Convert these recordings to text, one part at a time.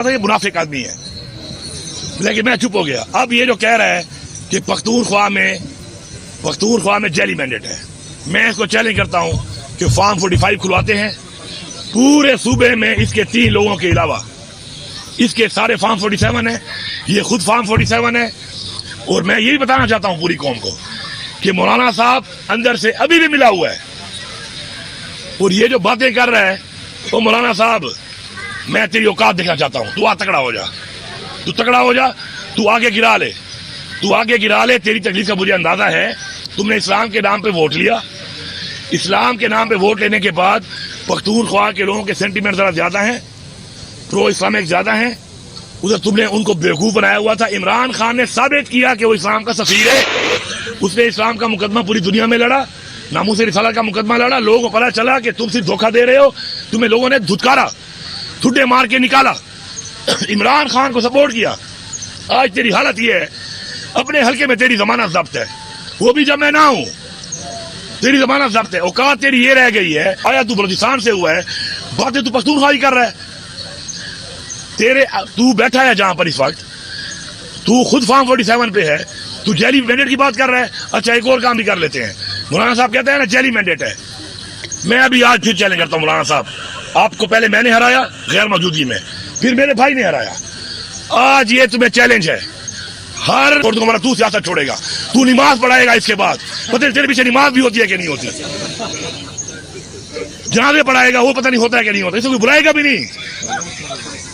ये मुनाफिक आदमी है, लेकिन मैं चुप हो गया। अब ये जो कह रहा है कि पख्तूनख्वा में जेली मैंडेट है, मैं इसको चैलेंज करता हूं कि फार्म 45 खुलवाते हैं पूरे सूबे में, इसके 3 लोगों के अलावा। इसके सारे फार्म 47 है, ये खुद फार्म 47 है। और मैं यही बताना चाहता हूं पूरी कौम को कि मौलाना साहब अंदर से अभी भी मिला हुआ है, और ये जो बातें कर रहा है तो मौलाना साहब मैं तेरी औकात देखना चाहता हूं। तू तगड़ा हो जा, तू तगड़ा हो जा, तू आगे गिरा ले, तू आगे गिरा ले। तेरी तकलीफ का मुझे अंदाजा है। तुमने इस्लाम के नाम पे वोट लिया, इस्लाम के नाम पे वोट लेने के बाद पख्तूनख्वा के लोगों के सेंटीमेंट जरा ज्यादा हैं, प्रो इस्लामिक ज्यादा हैं। उधर तुमने उनको बेवकूफ बनाया हुआ था। इमरान खान ने साबित किया कि वो इस्लाम का सफीर है। उसने इस्लाम का मुकदमा पूरी दुनिया में लड़ा, नामूस रिसालत का मुकदमा लड़ा। लोगों को पता चला कि तुम सिर्फ धोखा दे रहे हो, तुम्हें लोगों ने धुतकारा, ठुड्डे मार के निकाला, इमरान खान को सपोर्ट किया। आज तेरी हालत ये है, अपने हल्के में तेरी जमानत जब्त है, वो भी जब मैं ना हूं, तेरी जमानत जब्त है। औकात तेरी ये रह गई है, आया तू बलूचिस्तान से हुआ है, बातें तू पख्तूनख्वा कर रहा है। तू बैठा है जहां पर इस वक्त, तू खुद फार्म 47 पे है, तू जेली मैंडेट की बात कर रहा है। अच्छा, एक और काम भी कर लेते हैं। मौलाना साहब कहते हैं ना जेली मैंडेट है, मैं अभी आज फिर चैलेंज करता हूं मौलाना साहब, आपको पहले मैंने हराया गैर मौजूदगी में, फिर मेरे भाई ने हराया, आज ये तुम्हें चैलेंज है। हर और तुम्हारा तू सियासत छोड़ेगा, तू नमाज पढ़ाएगा, इसके बाद पता नहीं तेरे पीछे नमाज भी होती है कि नहीं होती, जनाजे पढ़ाएगा, वो पता नहीं होता है कि नहीं होता, इसे कोई बुलाएगा भी नहीं।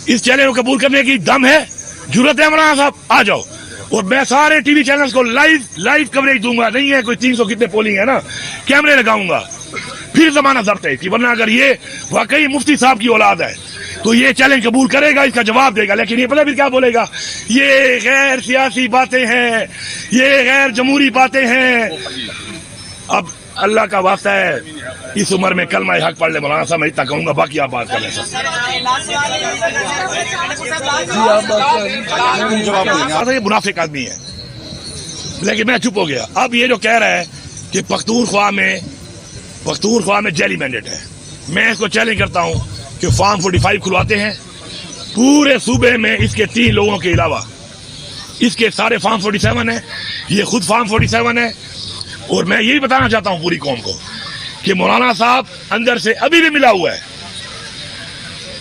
इस चैलेंज को कबूल करने की दम है, जरूरत है मौलाना साहब, आ जाओ। और मैं सारे टीवी चैनल्स को लाइव कवरेज दूंगा। नहीं है कोई 300 कितने पोलिंग है ना, कैमरे लगाऊंगा, फिर जमाना जब्त है कि वरना अगर ये वाकई मुफ्ती साहब की औलाद है तो ये चैलेंज कबूल करेगा, इसका जवाब देगा। लेकिन ये पता फिर क्या बोलेगा, ये गैर सियासी बातें हैं, ये गैर जमहूरी बातें हैं। अब अल्लाह का वास्ता है, इस उम्र में कलमा हक पढ़ ले मौलाना साहब, मैं इतना कहूंगा, बाकी आप बात कर लें। ये मुनाफिक आदमी है, लेकिन मैं चुप हो गया। अब ये जो कह रहा है कि पख्तूनख्वा में जेली मैंडेट है, मैं इसको चैलेंज करता हूं कि फार्म 45 खुलवाते हैं पूरे सूबे में, इसके 3 लोगों के अलावा। इसके सारे फार्म 47 है, ये खुद फार्म 47 है। और मैं यही बताना चाहता हूं पूरी कौम को कि मौलाना साहब अंदर से अभी भी मिला हुआ है,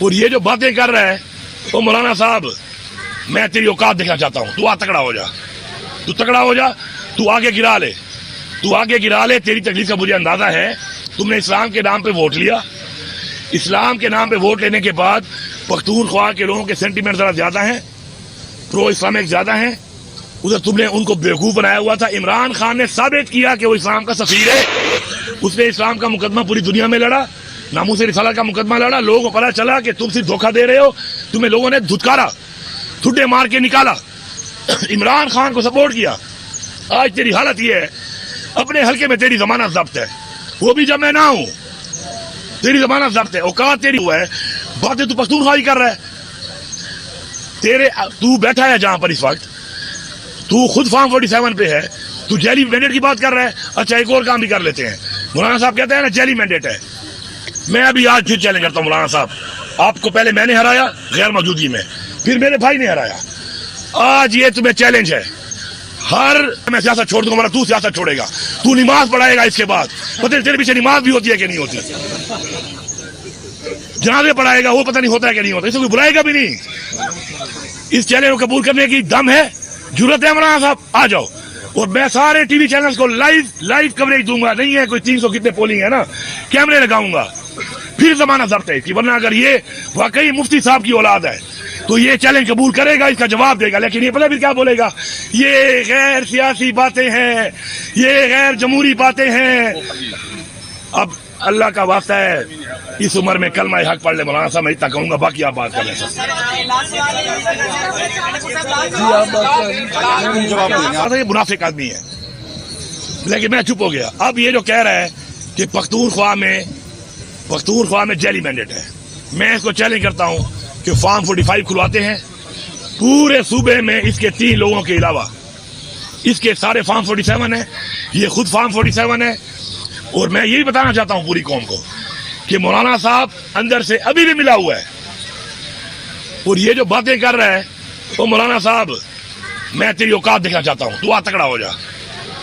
और ये जो बातें कर रहा है तो मौलाना साहब मैं तेरी औकात देखना चाहता हूं। तू तगड़ा हो जा, तू तगड़ा हो जा, तू आगे गिरा ले, तू आगे गिरा ले। तेरी तकलीफ का मुझे अंदाजा है। तुमने इस्लाम के नाम पे वोट लिया, इस्लाम के नाम पे वोट लेने के बाद पख्तूनख्वा के लोगों के सेंटीमेंट जरा ज्यादा हैं, प्रो इस्लामिक ज्यादा हैं। उधर तुमने उनको बेवकूफ बनाया हुआ था। इमरान खान ने साबित किया कि वो इस्लाम का सफीर है। उसने इस्लाम का मुकदमा पूरी दुनिया में लड़ा, नामूस रिसालत का मुकदमा लड़ा। लोगों को पता चला कि तुम सिर्फ धोखा दे रहे हो, तुम्हें लोगों ने धुतकारा, ठुड्डे मार के निकाला, इमरान खान को सपोर्ट किया। आज तेरी हालत ये है, अपने हल्के में तेरी जमानत जब्त है, वो भी जब मैं ना हूं, तेरी जमानत जब्त है। औकात तेरी हुआ है, बातें तू पख्तूनख्वा कर रहा है। तू बैठा है जहां पर इस वक्त, तू खुद फार्म 47 पे है, तू जेली मैंडेट की बात कर रहा है। अच्छा, एक और काम भी कर लेते हैं। मौलाना साहब कहते हैं ना जेली मैंडेट है, मैं अभी आज फिर चैलेंज करता हूं मौलाना साहब, आपको पहले मैंने हराया गैर मौजूदगी में, फिर मेरे भाई ने हराया, आज ये तुम्हें चैलेंज है। मैं सियासत छोड़ दूंगा, तू सियासत छोड़ेगा, तू नमाज पढ़ाएगा, इसके बाद पता नहीं तेरे पीछे नमाज भी होती है कि नहीं होती, जनाजे पढ़ाएगा, वो पता नहीं होता है कि नहीं होता, इसे कोई बुलाएगा भी नहीं। इस चैलेंज को कबूल करने की दम है, जरूरत है मौलाना साहब, आ जाओ। और मैं सारे टीवी चैनल्स को लाइव कवरेज दूंगा। नहीं है कोई 300 कितने पोलिंग है ना, कैमरे लगाऊंगा, फिर जमाना जब्त है कि वरना अगर ये वाकई मुफ्ती साहब की औलाद है तो ये चैलेंज कबूल करेगा, इसका जवाब देगा। लेकिन ये पता फिर क्या बोलेगा, ये गैर सियासी बातें हैं, ये गैर जमहूरी बातें हैं। अब अल्लाह का वास्ता है, इस उम्र में कलमा हक पढ़ ले मौलाना साहब, मैं इतना कहूंगा, बाकी आप बात कर लें। ये मुनाफिक आदमी है, लेकिन मैं चुप हो गया। अब ये जो कह रहा है कि पख्तूनख्वा में जेली मैंडेट है, मैं इसको चैलेंज करता हूं कि फार्म 45 खुलवाते हैं पूरे सूबे में, इसके 3 लोगों के अलावा। इसके सारे फार्म 47 है, ये खुद फार्म 47 है। और मैं यही बताना चाहता हूं पूरी कौम को कि मौलाना साहब अंदर से अभी भी मिला हुआ है, और ये जो बातें कर रहा है, तो मौलाना साहब मैं तेरी औकात देखना चाहता हूँ। तू आ तगड़ा हो जा,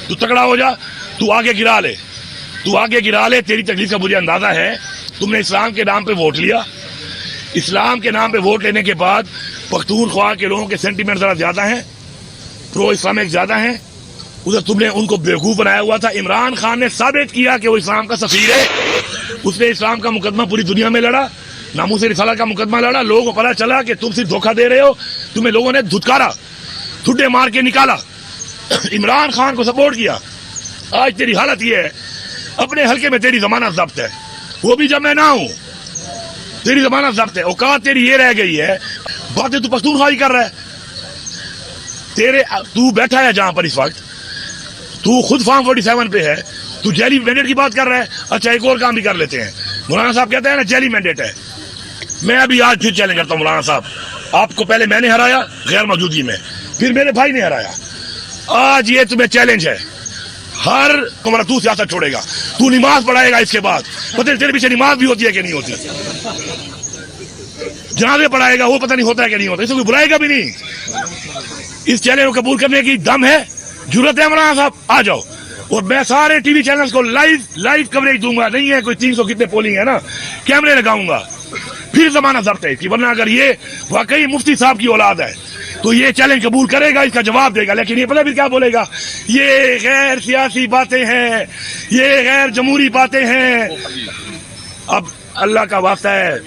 तू तगड़ा हो जा, तू आगे गिरा ले, तू आगे गिरा ले। तेरी तकलीफ का मुझे अंदाजा है। तुमने इस्लाम के नाम पे वोट लिया, इस्लाम के नाम पे वोट लेने के बाद पख्तूनख्वा के लोगों के सेंटीमेंट जरा ज्यादा हैं, प्रो इस्लामिक ज्यादा हैं। उधर तुमने उनको बेवकूफ बनाया हुआ था। इमरान खान ने साबित किया कि वो इस्लाम का सफीर है। उसने इस्लाम का मुकदमा पूरी दुनिया में लड़ा, नामूस रिसालत का मुकदमा लड़ा। लोगों को पता चला कि तुम सिर्फ धोखा दे रहे हो, तुम्हें लोगों ने धुतकारा, ठुड्डे मार के निकाला, इमरान खान को सपोर्ट किया। आज तेरी हालत ये है, अपने हल्के में तेरी जमानत जब्त है, वो भी जब मैं ना हूं, तेरी जमानत जब्त है। औकात तेरी ये रह गई है, बातें तू पख्तूनख्वाही कर रहा है। तू बैठा है जहां पर इस वक्त, तू खुद फार्म 47 पे है, तू जेली मैंडेट की बात कर रहा है। अच्छा, एक और काम भी कर लेते हैं। मौलाना साहब कहते हैं ना जेली मैंडेट है। मैं अभी आज फिर चैलेंज करता हूं मौलाना साहब, आपको पहले मैंने हराया गैर मौजूदगी में, फिर मेरे भाई ने हराया। आज ये तुम्हें चैलेंज है, हर तुम्हारा तू सियासत छोड़ेगा, तू नमाज पढ़ाएगा। इसके बाद पता नहीं तेरे पीछे नमाज भी होती है कि नहीं होती, जनाजे पढ़ाएगा, वो पता नहीं होता है कि नहीं होता, इसे कोई बुलाएगा भी नहीं। इस चैलेंज को कबूल करने की दम है, जरूरत है मौलाना साहब, आ जाओ। और मैं सारे टीवी चैनल्स को लाइव कवरेज दूंगा। नहीं है कोई 300 कितने पोलिंग है ना, कैमरे लगाऊंगा, फिर जमाना जब्त है इसकी। वरना अगर ये वाकई मुफ्ती साहब की औलाद है तो ये चैलेंज कबूल करेगा, इसका जवाब देगा। लेकिन ये पता भी क्या बोलेगा, ये गैर सियासी बातें हैं, ये गैर जमहूरी बातें हैं। अब अल्लाह का वास्ता है,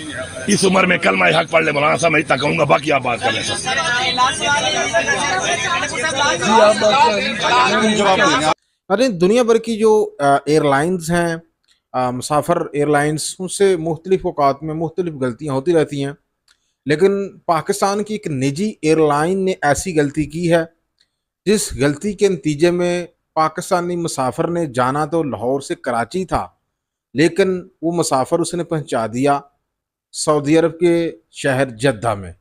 इस उम्र में कलमा हक पढ़ ले मौलाना साहब, मैं इतना कहूंगा, बाकी आप बात कर लें। अरे दुनिया भर की जो एयरलाइंस हैं, मुसाफर एयरलाइंस, उनसे मुख्तलिफ औकात में मुख्तलिफ गलतियाँ होती रहती हैं। लेकिन पाकिस्तान की एक निजी एयरलाइन ने ऐसी गलती की है जिस गलती के नतीजे में पाकिस्तानी मुसाफर ने जाना तो लाहौर से कराची था, लेकिन वो मुसाफर उसने पहुंचा दिया सऊदी अरब के शहर जद्दा में।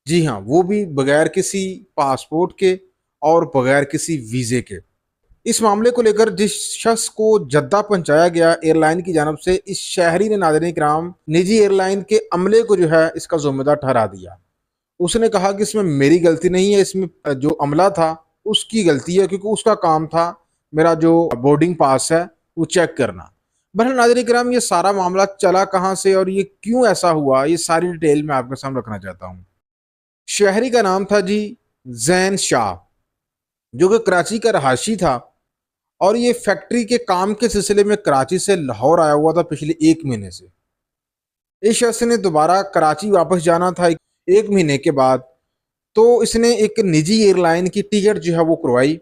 जी हाँ, वो भी बगैर किसी पासपोर्ट के और बगैर किसी वीज़े के। इस मामले को लेकर जिस शख्स को जद्दा पहुंचाया गया एयरलाइन की जानब से, इस शहरी ने नाज़रीन किराम निजी एयरलाइन के अमले को जो है इसका जिम्मेदार ठहरा दिया। उसने कहा कि इसमें मेरी गलती नहीं है, इसमें जो अमला था उसकी गलती है, क्योंकि उसका काम था मेरा जो बोर्डिंग पास है वो चेक करना। बहरहाल नाज़रीन किराम, ये सारा मामला चला कहाँ से और ये क्यों ऐसा हुआ, ये सारी डिटेल मैं आपके सामने रखना चाहता हूँ। शहरी का नाम था जी जैन शाह, जो कि कराची का रहायशी था और ये फैक्ट्री के काम के सिलसिले में कराची से लाहौर आया हुआ था पिछले 1 महीने से। इस शख्स ने दोबारा कराची वापस जाना था 1 महीने के बाद, तो इसने एक निजी एयरलाइन की टिकट जो है वो करवाई।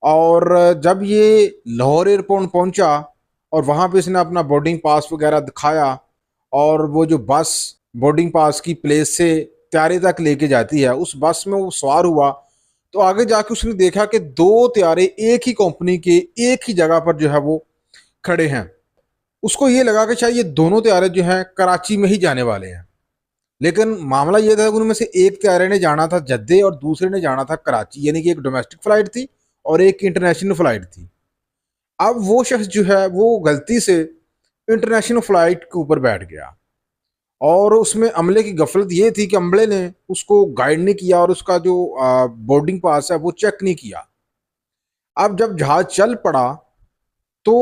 और जब ये लाहौर एयरपोर्ट पहुंचा और वहाँ पे इसने अपना बोर्डिंग पास वगैरह दिखाया, और वो जो बस बोर्डिंग पास की प्लेस से त्यारे तक लेके जाती है, उस बस में वो सवार हुआ, तो आगे जाके उसने देखा कि 2 त्यारे एक ही कंपनी के एक ही जगह पर जो है वो खड़े हैं। उसको ये लगा कि शायद ये दोनों त्यारे जो हैं कराची में ही जाने वाले हैं, लेकिन मामला ये था कि उनमें से एक त्यारे ने जाना था जद्दे और दूसरे ने जाना था कराची, यानी कि एक डोमेस्टिक फ़्लाइट थी और एक इंटरनेशनल फ़्लाइट थी। अब वो शख्स जो है वो गलती से इंटरनेशनल फ़्लाइट के ऊपर बैठ गया, और उसमें अमले की गफलत ये थी कि अमले ने उसको गाइड नहीं किया और उसका जो बोर्डिंग पास है वो चेक नहीं किया। अब जब जहाज चल पड़ा तो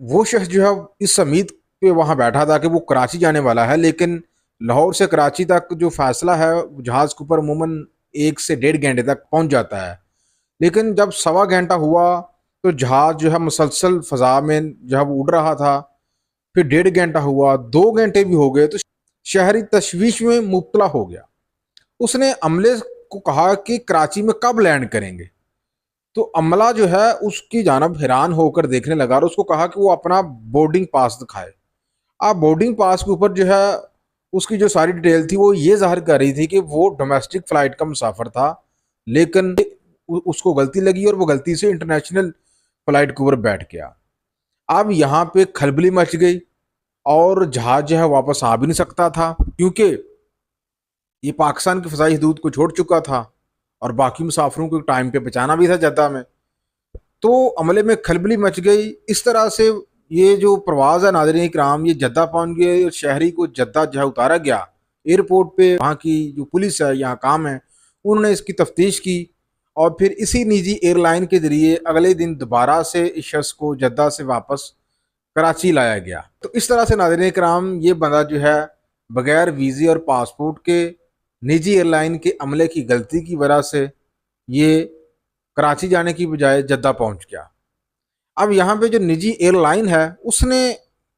वो शख्स जो है इस उम्मीद पे वहाँ बैठा था कि वो कराची जाने वाला है, लेकिन लाहौर से कराची तक जो फासला है जहाज़ के ऊपर अमूमन 1 से 1.5 घंटे तक पहुँच जाता है। लेकिन जब 1.25 घंटा हुआ तो जहाज़ जो है मुसलसल फ़ज़ा में जो है वो उड़ रहा था, फिर 1.5 घंटा हुआ, 2 घंटे भी हो गए, तो शहरी तशवीश में मुब्तला हो गया। उसने अमले को कहा कि कराची में कब लैंड करेंगे, तो अमला जो है उसकी जानब हैरान होकर देखने लगा और उसको कहा कि वो अपना बोर्डिंग पास दिखाए। अब बोर्डिंग पास के ऊपर जो है उसकी जो सारी डिटेल थी वो ये जाहिर कर रही थी कि वो डोमेस्टिक फ़्लाइट का मुसाफिर था, लेकिन उसको गलती लगी और वो गलती से इंटरनेशनल फ़्लाइट के ऊपर बैठ गया। अब यहाँ पे खलबली मच गई और जहाज जो है वापस आ भी नहीं सकता था, क्योंकि ये पाकिस्तान की फ़ज़ाई हदूद को छोड़ चुका था और बाकी मुसाफिरों को टाइम पे पहुँचाना भी था जद्दा में। तो अमले में खलबली मच गई। इस तरह से ये जो प्रवाज़ है नाज़रीन इकराम, ये जद्दा पहुँच गए, शहरी को जद्दा जो है उतारा गया एयरपोर्ट पे वहाँ की जो पुलिस है, यहाँ काम है, उन्होंने इसकी तफ्तीश की और फिर इसी निजी एयरलाइन के जरिए अगले दिन दोबारा से इस शख्स को जद्दा से वापस कराची लाया गया। तो इस तरह से नाज़रीन कराम, ये बंदा जो है बगैर वीज़े और पासपोर्ट के निजी एयरलाइन के अमले की गलती की वजह से ये कराची जाने की बजाय जद्दा पहुंच गया। अब यहाँ पे जो निजी एयरलाइन है उसने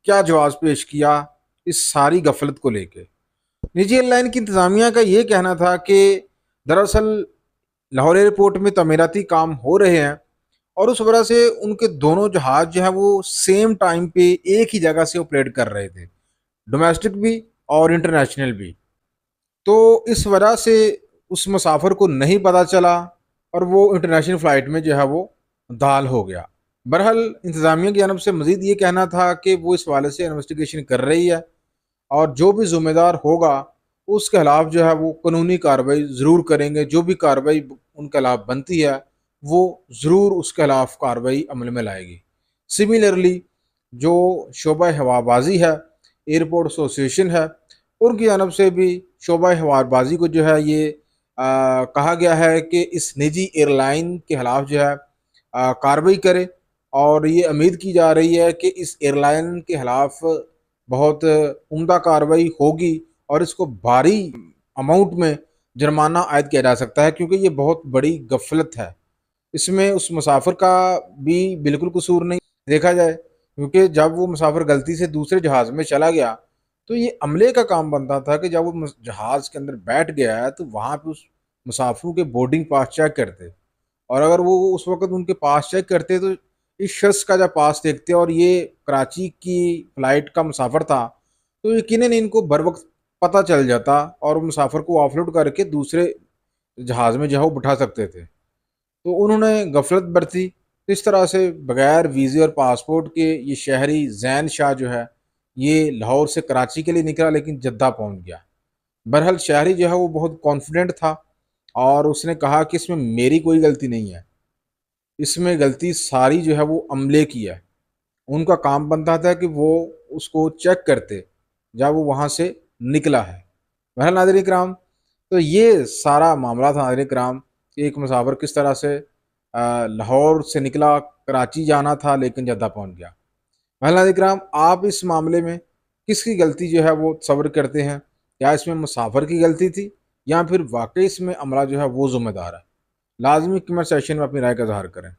क्या जवाब पेश किया इस सारी गफलत को लेके। निजी एयरलाइन की इंतज़ामिया का ये कहना था कि दरअसल लाहौर एयरपोर्ट में तमीराती काम हो रहे हैं और उस वजह से उनके दोनों जहाज जो है वो सेम टाइम पे एक ही जगह से ऑपरेट कर रहे थे, डोमेस्टिक भी और इंटरनेशनल भी। तो इस वजह से उस मुसाफिर को नहीं पता चला और वो इंटरनेशनल फ़्लाइट में जो है वो दाल हो गया। बहरहाल इंतज़ामिया की जानब से मज़ीद ये कहना था कि वो इस हवाले से इन्वेस्टिगेशन कर रही है और जो भी ज़िम्मेदार होगा उसके खिलाफ जो है वो कानूनी कार्रवाई ज़रूर करेंगे। जो भी कार्रवाई उनके खिलाफ बनती है वो ज़रूर उसके खिलाफ कार्रवाई अमल में लाएगी। सिमिलरली जो शोबा हवाबाजी है, एयरपोर्ट एसोसिएशन है, उनकी जानब से भी शोबा हवाबाजी को जो है ये कहा गया है कि इस निजी एयरलाइन के खिलाफ जो है कार्रवाई करे और ये उम्मीद की जा रही है कि इस एयरलाइन के खिलाफ बहुत उम्दा कार्रवाई होगी और इसको भारी अमाउंट में जुर्माना आयद किया जा सकता है, क्योंकि ये बहुत बड़ी गफलत है। इसमें उस मुसाफिर का भी बिल्कुल कसूर नहीं देखा जाए, क्योंकि जब वो मुसाफिर गलती से दूसरे जहाज़ में चला गया तो ये अमले का काम बनता था कि जब वो जहाज़ के अंदर बैठ गया है तो वहाँ पे उस मुसाफिरों के बोर्डिंग पास चेक करते और अगर वो उस वक्त उनके पास चेक करते तो इस शख्स का जब पास देखते और ये कराची की फ़्लाइट का मुसाफिर था तो यकीनन इनको बर वक्त पता चल जाता और मुसाफिर को ऑफलोड करके दूसरे जहाज़ में जो है वो बिठा सकते थे। तो उन्होंने गफलत बरती। तो इस तरह से बगैर वीज़े और पासपोर्ट के ये शहरी जैन शाह जो है ये लाहौर से कराची के लिए निकला लेकिन जद्दा पहुंच गया। बहरहाल शहरी जो है वो बहुत कॉन्फिडेंट था और उसने कहा कि इसमें मेरी कोई गलती नहीं है, इसमें गलती सारी जो है वो अमले की है। उनका काम बनता था कि वो उसको चेक करते जब वो वहाँ से निकला है। बहरहाल नाज़रीन किराम, तो ये सारा मामला था नाज़रीन किराम कि एक मुसाफिर किस तरह से लाहौर से निकला, कराची जाना था लेकिन जद्दा पहुँच गया। बहरहाल नाज़रीन किराम, आप इस मामले में किसकी गलती जो है वो तस्वर करते हैं? क्या इसमें मुसाफिर की गलती थी या फिर वाकई इसमें अमला जो है वो ज़िम्मेदार है? लाजमी कमेंट सेक्शन में अपनी राय का इज़हार करें।